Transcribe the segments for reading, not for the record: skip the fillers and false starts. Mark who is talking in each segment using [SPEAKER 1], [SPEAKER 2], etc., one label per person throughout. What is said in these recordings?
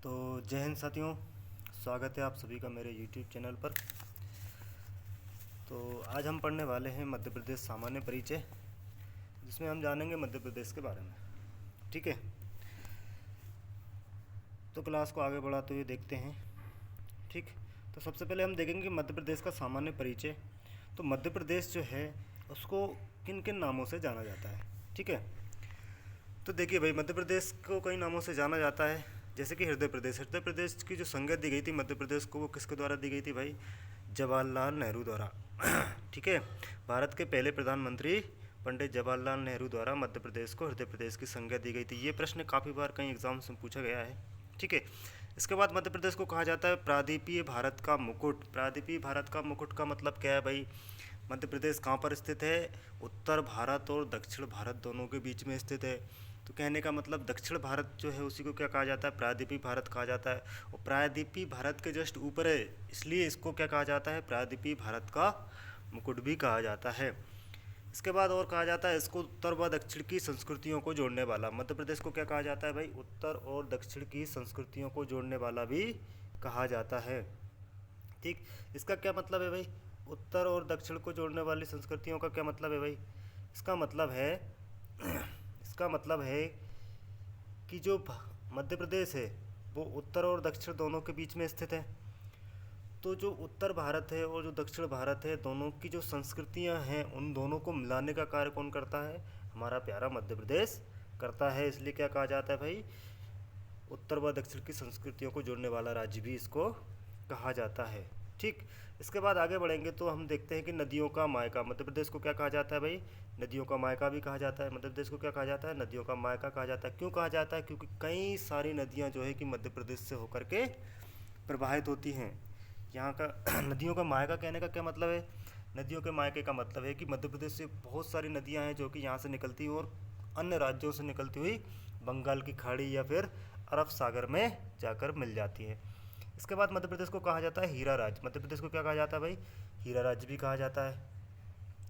[SPEAKER 1] तो जय हिंद साथियों, स्वागत है आप सभी का मेरे YouTube चैनल पर। तो आज हम पढ़ने वाले हैं मध्य प्रदेश सामान्य परिचय, जिसमें हम जानेंगे मध्य प्रदेश के बारे में। ठीक है, तो क्लास को आगे बढ़ाते हुए देखते हैं। ठीक, तो सबसे पहले हम देखेंगे मध्य प्रदेश का सामान्य परिचय। तो मध्य प्रदेश जो है उसको किन किन नामों से जाना जाता है। ठीक है, तो देखिए भाई, मध्य प्रदेश को कई नामों से जाना जाता है, जैसे कि हृदय प्रदेश। हृदय प्रदेश की जो संज्ञा दी गई थी मध्य प्रदेश को, वो किसके द्वारा दी गई थी भाई? जवाहरलाल नेहरू द्वारा। ठीक है, भारत के पहले प्रधानमंत्री पंडित जवाहरलाल नेहरू द्वारा मध्य प्रदेश को हृदय प्रदेश की संज्ञा दी गई थी। ये प्रश्न काफ़ी बार कई एग्जाम्स में पूछा गया है। ठीक है, इसके बाद मध्य प्रदेश को कहा जाता है प्रायद्वीपीय भारत का मुकुट। प्रायद्वीपीय भारत का मुकुट का मतलब क्या है भाई? मध्य प्रदेश कहाँ पर स्थित है? उत्तर भारत और दक्षिण भारत दोनों के बीच में स्थित है। तो कहने का मतलब दक्षिण भारत जो है उसी को क्या कहा जाता है? प्रायद्वीपीय भारत कहा जाता है। और प्रायद्वीपीय भारत के जस्ट ऊपर है, इसलिए इसको क्या कहा जाता है? प्रायद्वीपीय भारत का मुकुट भी कहा जाता है। इसके बाद और कहा जाता है इसको उत्तर व दक्षिण की संस्कृतियों को जोड़ने वाला। मध्य प्रदेश को क्या कहा जाता है भाई? उत्तर और दक्षिण की संस्कृतियों को जोड़ने वाला भी कहा जाता है। ठीक, इसका क्या मतलब है भाई? उत्तर और दक्षिण को जोड़ने वाली संस्कृतियों का क्या मतलब है भाई? इसका मतलब है इसका मतलब है कि जो मध्य प्रदेश है वो उत्तर और दक्षिण दोनों के बीच में स्थित है। तो जो उत्तर भारत है और जो दक्षिण भारत है, दोनों की जो संस्कृतियां हैं उन दोनों को मिलाने का कार्य कौन करता है? हमारा प्यारा मध्य प्रदेश करता है। इसलिए क्या कहा जाता है भाई? उत्तर व दक्षिण की संस्कृतियों को जोड़ने वाला राज्य भी इसको कहा जाता है। ठीक, इसके बाद आगे बढ़ेंगे तो हम देखते हैं कि नदियों का मायका। मध्य प्रदेश को क्या कहा जाता है भाई? नदियों का मायका भी कहा जाता है। मध्य प्रदेश को क्या कहा जाता है? नदियों का मायका कहा जाता है। क्यों कहा जाता है? क्योंकि कई सारी नदियाँ जो है कि मध्य प्रदेश से होकर के प्रवाहित होती हैं। यहाँ का नदियों का मायका कहने का क्या मतलब है? नदियों के मायके का मतलब है कि मध्य प्रदेश से बहुत सारी नदियाँ हैं जो कि यहाँ से निकलती हैं और अन्य राज्यों से निकलती हुई बंगाल की खाड़ी या फिर अरब सागर में जाकर मिल जाती है। इसके बाद मध्य प्रदेश को कहा जाता है हीरा राज्य। मध्य प्रदेश को क्या कहा जाता है भाई? हीरा राज्य भी कहा जाता है।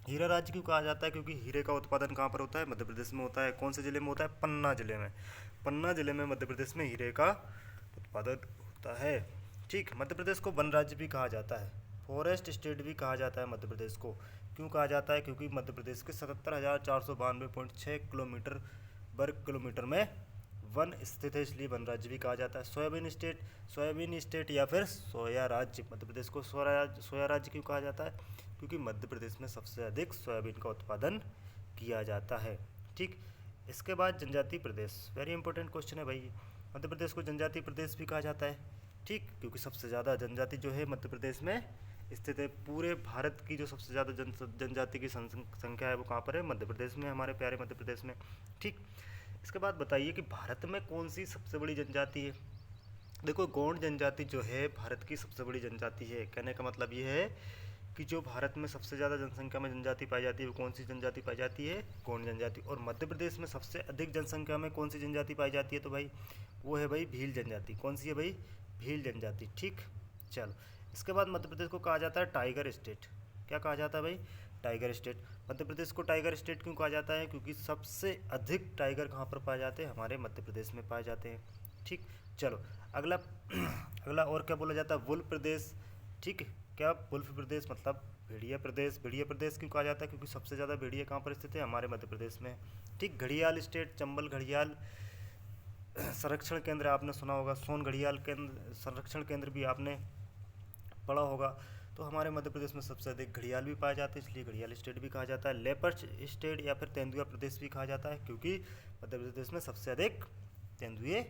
[SPEAKER 1] हीरा राज्य क्यों कहा जाता है? क्योंकि हीरे का उत्पादन कहाँ पर होता है? मध्य प्रदेश में होता है। कौन से ज़िले में होता है? पन्ना ज़िले में। पन्ना ज़िले में मध्य प्रदेश में हीरे का उत्पादन होता है। ठीक, मध्य प्रदेश को वन राज्य भी कहा जाता है। फॉरेस्ट स्टेट भी कहा जाता है मध्य प्रदेश को। क्यों कहा जाता है? क्योंकि मध्य प्रदेश के 77,492.6 किलोमीटर वर्ग किलोमीटर में वन स्थित है, इसलिए वन राज्य भी कहा जाता है। सोयाबीन स्टेट या फिर सोया राज्य। मध्य प्रदेश को सोया राज्य क्यों कहा जाता है? क्योंकि मध्य प्रदेश में सबसे अधिक सोयाबीन का उत्पादन किया जाता है। ठीक, इसके बाद जनजातीय प्रदेश, वेरी इंपॉर्टेंट क्वेश्चन है भाई। मध्य प्रदेश को जनजातीय प्रदेश भी कहा जाता है। ठीक, क्योंकि सबसे ज़्यादा जनजाति जो है मध्य प्रदेश में स्थित है। पूरे भारत की जो सबसे ज़्यादा जनजाति की संख्या है वो कहाँ पर है? मध्य प्रदेश में, हमारे प्यारे मध्य प्रदेश में। ठीक, इसके बाद बताइए कि भारत में कौन सी सबसे बड़ी जनजाति है? देखो, गौंड जनजाति जो है भारत की सबसे बड़ी जनजाति है। कहने का मतलब ये है कि जो भारत में सबसे ज़्यादा जनसंख्या में जनजाति पाई जाती है वो कौन सी जनजाति पाई जाती है? गौंड जनजाति। और मध्य प्रदेश में सबसे अधिक जनसंख्या में कौन सी जनजाति पाई जाती है? तो भाई वो है भाई भील जनजाति। कौन सी है भाई? भील जनजाति। ठीक, चलो, इसके बाद मध्य प्रदेश को कहा जाता है टाइगर स्टेट। क्या कहा जाता है भाई? Tiger state. मध्य प्रदेश को टाइगर स्टेट क्यों कहा जाता है? क्योंकि सबसे अधिक टाइगर कहाँ पर पाए जाते हैं? हमारे मध्य प्रदेश में पाए जाते हैं। ठीक, चलो अगला अगला और क्या बोला जाता है? वुल्फ प्रदेश। ठीक, क्या वुल्फ प्रदेश मतलब भेड़िया प्रदेश। भेड़िया प्रदेश क्यों कहा जाता है? क्योंकि सबसे ज़्यादा भेड़िया कहाँ पर स्थित है? हमारे मध्य प्रदेश में। ठीक, घड़ियाल स्टेट, चंबल घड़ियाल संरक्षण केंद्र आपने सुना होगा। सोन घड़ियाल केंद्र संरक्षण केंद्र भी आपने पढ़ा होगा। तो हमारे मध्य प्रदेश में सबसे अधिक घड़ियाल भी पाए जाते हैं, इसलिए घड़ियाल स्टेट भी कहा जाता है। लेपर्ड स्टेट या फिर तेंदुआ प्रदेश भी कहा जाता है, क्योंकि मध्य प्रदेश में सबसे अधिक तेंदुए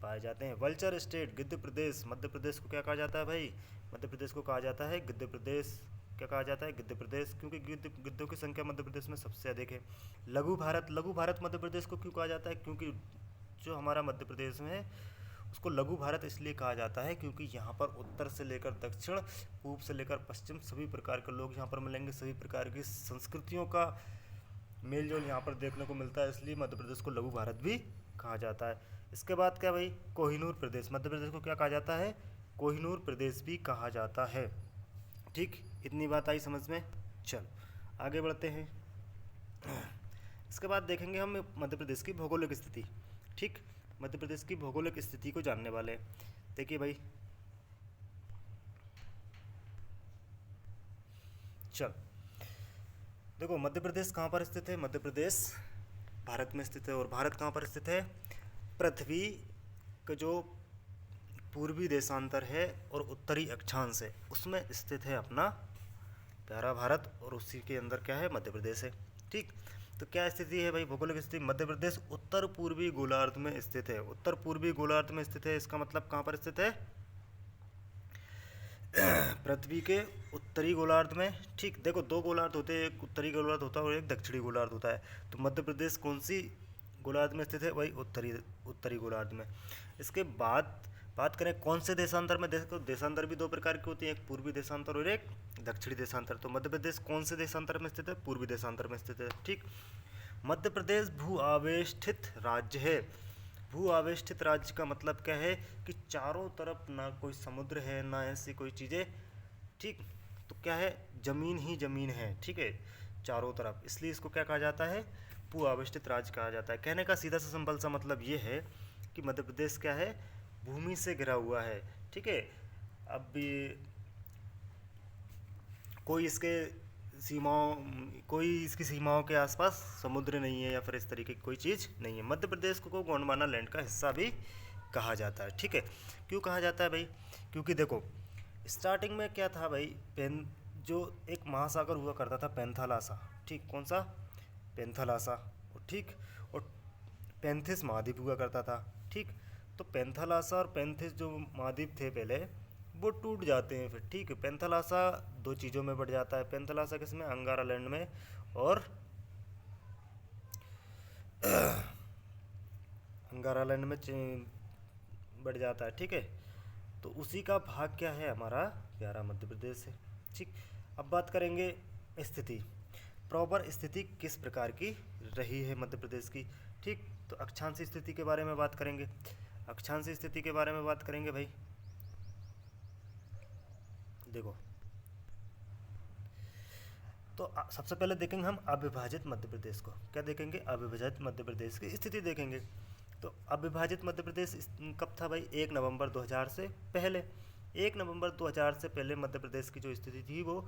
[SPEAKER 1] पाए जाते हैं। वल्चर स्टेट, गिद्ध प्रदेश। मध्य प्रदेश को क्या कहा जाता है भाई? मध्य प्रदेश को कहा जाता है गिद्ध प्रदेश। क्या कहा जाता है? गिद्ध प्रदेश, क्योंकि गिद्धों की संख्या मध्य प्रदेश में सबसे अधिक है। लघु भारत, लघु भारत मध्य प्रदेश को क्यों कहा जाता है? क्योंकि जो हमारा मध्य प्रदेश में उसको लघु भारत इसलिए कहा जाता है क्योंकि यहाँ पर उत्तर से लेकर दक्षिण, पूर्व से लेकर पश्चिम सभी प्रकार के लोग यहाँ पर मिलेंगे। सभी प्रकार की संस्कृतियों का मेल जोल यहाँ पर देखने को मिलता है, इसलिए मध्य प्रदेश को लघु भारत भी कहा जाता है। इसके बाद क्या भाई? कोहिनूर प्रदेश। मध्य प्रदेश को क्या कहा जाता है? कोहिनूर प्रदेश भी कहा जाता है। ठीक, इतनी बात आई समझ में? चल आगे बढ़ते हैं। इसके बाद देखेंगे हम मध्य प्रदेश की भौगोलिक स्थिति। ठीक, मध्य प्रदेश की भौगोलिक स्थिति को जानने वाले हैं। देखिए भाई, चल देखो मध्य प्रदेश कहाँ पर स्थित है। मध्य प्रदेश भारत में स्थित है, और भारत कहाँ पर स्थित है, पृथ्वी का जो पूर्वी देशांतर है और उत्तरी अक्षांश है उसमें स्थित है अपना प्यारा भारत, और उसी के अंदर क्या है, मध्य प्रदेश है। ठीक, तो क्या स्थिति है भाई, भौगोलिक स्थिति, मध्य प्रदेश उत्तर पूर्वी गोलार्ध में स्थित है। उत्तर पूर्वी गोलार्ध में स्थित है, इसका मतलब कहाँ पर स्थित है, पृथ्वी के उत्तरी गोलार्ध में। ठीक, देखो दो गोलार्ध होते हैं, एक उत्तरी गोलार्ध होता है और एक दक्षिणी गोलार्ध होता है। तो मध्य प्रदेश कौन सी गोलार्ध में स्थित है, वही उत्तरी गोलार्ध में। इसके बाद बात करें कौन से देशांतर में, देखो देशांतर भी दो प्रकार की होती है, एक पूर्वी देशांतर और एक दक्षिणी देशांतर। तो मध्य प्रदेश कौन से देशांतर में स्थित है, पूर्वी देशांतर में स्थित है। ठीक, मध्य प्रदेश भू आवेष्टित राज्य है। भू आवेष्टित राज्य का मतलब क्या है कि चारों तरफ ना कोई समुद्र है ना ऐसी कोई चीज़ें। ठीक, तो क्या है, जमीन ही जमीन है। ठीक है, चारों तरफ, इसलिए इसको क्या कहा जाता है, भू आवेष्टित राज्य कहा जाता है। कहने का सीधा सा सिंपल सा मतलब ये है कि मध्य प्रदेश क्या है, भूमि से घिरा हुआ है। ठीक है, अब भी कोई इसकी सीमाओं के आसपास समुद्र नहीं है या फिर इस तरीके की कोई चीज़ नहीं है। मध्य प्रदेश को गोंडवाना लैंड का हिस्सा भी कहा जाता है। ठीक है, क्यों कहा जाता है भाई, क्योंकि देखो स्टार्टिंग में क्या था भाई, जो एक महासागर हुआ करता था पेंथालासा। ठीक, कौन सा, पेंथालासा। ठीक, और पेंथिस महाद्वीप हुआ करता था। ठीक, तो पेंथालासा और पेंथिस जो महाद्वीप थे पहले, वो टूट जाते हैं फिर। ठीक है, पेंथालासा दो चीज़ों में बढ़ जाता है। पेंथालासा किसमें, अंगारा लैंड में, और अंगारा लैंड में बढ़ जाता है। ठीक है, तो उसी का भाग क्या है, हमारा प्यारा मध्य प्रदेश है। ठीक, अब बात करेंगे स्थिति, प्रॉपर स्थिति किस प्रकार की रही है मध्य प्रदेश की। ठीक, तो अक्षांशीय स्थिति के बारे में बात करेंगे। अक्षांशीय स्थिति के बारे में बात करेंगे भाई, देखो तो सबसे पहले देखेंगे हम अविभाजित मध्य प्रदेश को। क्या देखेंगे, अविभाजित मध्य प्रदेश की स्थिति देखेंगे। तो अविभाजित मध्य प्रदेश कब था भाई, 1 नवंबर 2000 से पहले। 1 नवंबर 2000 से पहले मध्य प्रदेश की जो स्थिति थी वो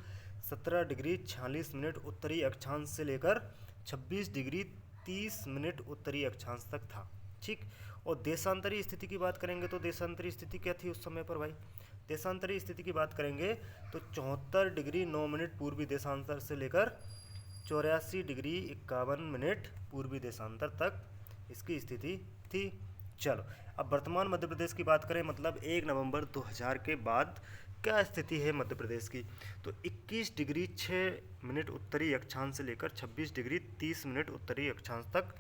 [SPEAKER 1] 17 डिग्री 46 मिनट उत्तरी अक्षांश से लेकर 26 डिग्री 30 मिनट उत्तरी अक्षांश तक था। ठीक, और देशांतरी स्थिति की बात करेंगे तो देशांतरी स्थिति क्या थी उस समय पर भाई, देशांतरी स्थिति की बात करेंगे तो 74 डिग्री 9 मिनट पूर्वी देशांतर से लेकर 84 डिग्री 51 मिनट पूर्वी देशांतर तक इसकी स्थिति थी। चलो अब वर्तमान मध्य प्रदेश की बात करें, मतलब 1 नवंबर 2000 के बाद क्या स्थिति है मध्य प्रदेश की, तो 21 डिग्री 6 मिनट उत्तरी अक्षांश से लेकर 26 डिग्री 30 मिनट उत्तरी अक्षांश तक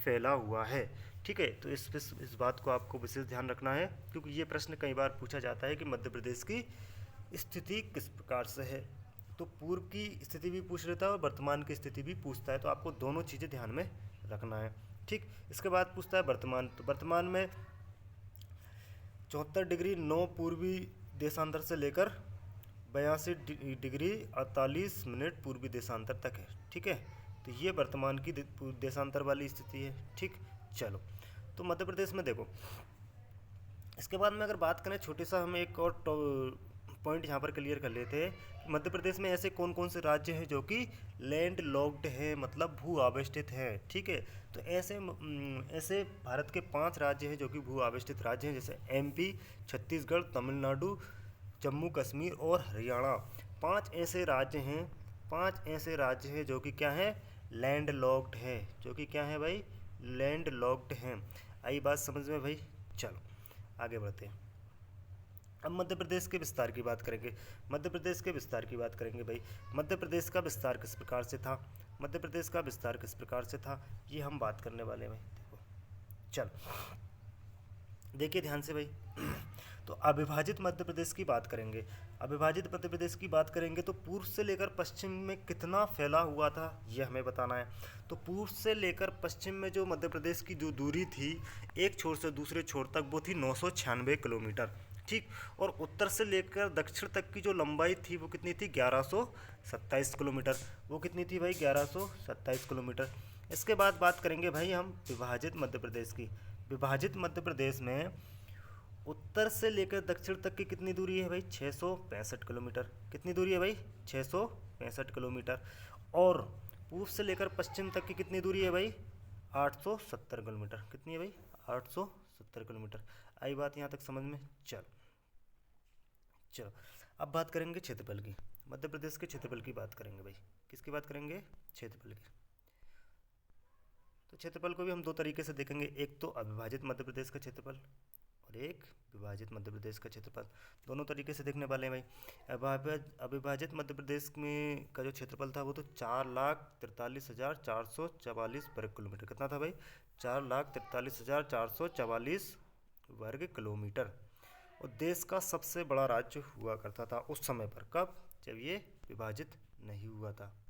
[SPEAKER 1] फैला हुआ है। ठीक है, तो इस बात को आपको विशेष ध्यान रखना है, क्योंकि ये प्रश्न कई बार पूछा जाता है कि मध्य प्रदेश की स्थिति किस प्रकार से है। तो पूर्व की स्थिति भी पूछ लेता है और वर्तमान की स्थिति भी पूछता है, तो आपको दोनों चीज़ें ध्यान में रखना है। ठीक, इसके बाद पूछता है वर्तमान, तो वर्तमान में 74 डिग्री 9 पूर्वी देशांतर से लेकर 82 डिग्री 48 मिनट पूर्वी देशांतर तक है। ठीक है, तो ये वर्तमान की देशांतर वाली स्थिति है। ठीक, चलो तो मध्य प्रदेश में देखो, इसके बाद में अगर बात करें छोटे सा, हम एक और पॉइंट यहाँ पर क्लियर कर लेते हैं। मध्य प्रदेश में ऐसे कौन कौन से राज्य हैं जो कि लैंड लॉक्ड है, मतलब भू आवेष्टित हैं। ठीक है, तो ऐसे भारत के 5 राज्य हैं जो कि भू आवेष्टित राज्य हैं, जैसे एमपी, छत्तीसगढ़, तमिलनाडु, जम्मू कश्मीर और हरियाणा। 5 ऐसे राज्य हैं जो कि क्या है, लैंड लॉक्ड है, जो कि क्या है भाई, लैंड लॉक्ड हैं। आई बात समझ में भाई, चलो आगे बढ़ते हैं। अब मध्य प्रदेश के विस्तार की बात करेंगे। मध्य प्रदेश के विस्तार की बात करेंगे भाई, मध्य प्रदेश का विस्तार किस प्रकार से था, मध्य प्रदेश का विस्तार किस प्रकार से था, ये हम बात करने वाले हैं। देखो चल देखिए ध्यान से भाई, तो अविभाजित मध्य प्रदेश की बात करेंगे। अविभाजित मध्य प्रदेश की बात करेंगे तो पूर्व से लेकर पश्चिम में कितना फैला हुआ था ये हमें बताना है। तो पूर्व से लेकर पश्चिम में जो मध्य प्रदेश की जो दूरी थी एक छोर से दूसरे छोर तक, वो थी 996 किलोमीटर। ठीक, और उत्तर से लेकर दक्षिण तक की जो लंबाई थी वो कितनी थी, 1127 किलोमीटर। वो कितनी थी भाई, 1127 किलोमीटर। इसके बाद बात करेंगे भाई हम विभाजित मध्य प्रदेश की। विभाजित मध्य प्रदेश में उत्तर से लेकर दक्षिण तक की कितनी दूरी है भाई? 665 किलोमीटर। कितनी दूरी है भाई? 665 किलोमीटर। और पूर्व से लेकर पश्चिम तक की कितनी दूरी है भाई? 870 किलोमीटर। कितनी है भाई? 870 किलोमीटर। आई बात यहाँ तक समझ में? चलो अब बात करेंगे क्षेत्रफल की। मध्य प्रदेश के क्षेत्रफल की बात करेंगे भाई। किसकी बात करेंगे? क्षेत्रफल की। तो क्षेत्रफल को भी हम दो तरीके से देखेंगे, एक तो अविभाजित मध्य प्रदेश का क्षेत्रफल और एक विभाजित मध्य प्रदेश का क्षेत्रफल। दोनों तरीके से देखने वाले हैं भाई। अविभाजित मध्य प्रदेश में का जो क्षेत्रफल था वो तो 4,43,444 वर्ग किलोमीटर। कितना था भाई? 4,43,444 वर्ग किलोमीटर। और देश का सबसे बड़ा राज्य हुआ करता था उस समय पर। कब? जब ये विभाजित नहीं हुआ था।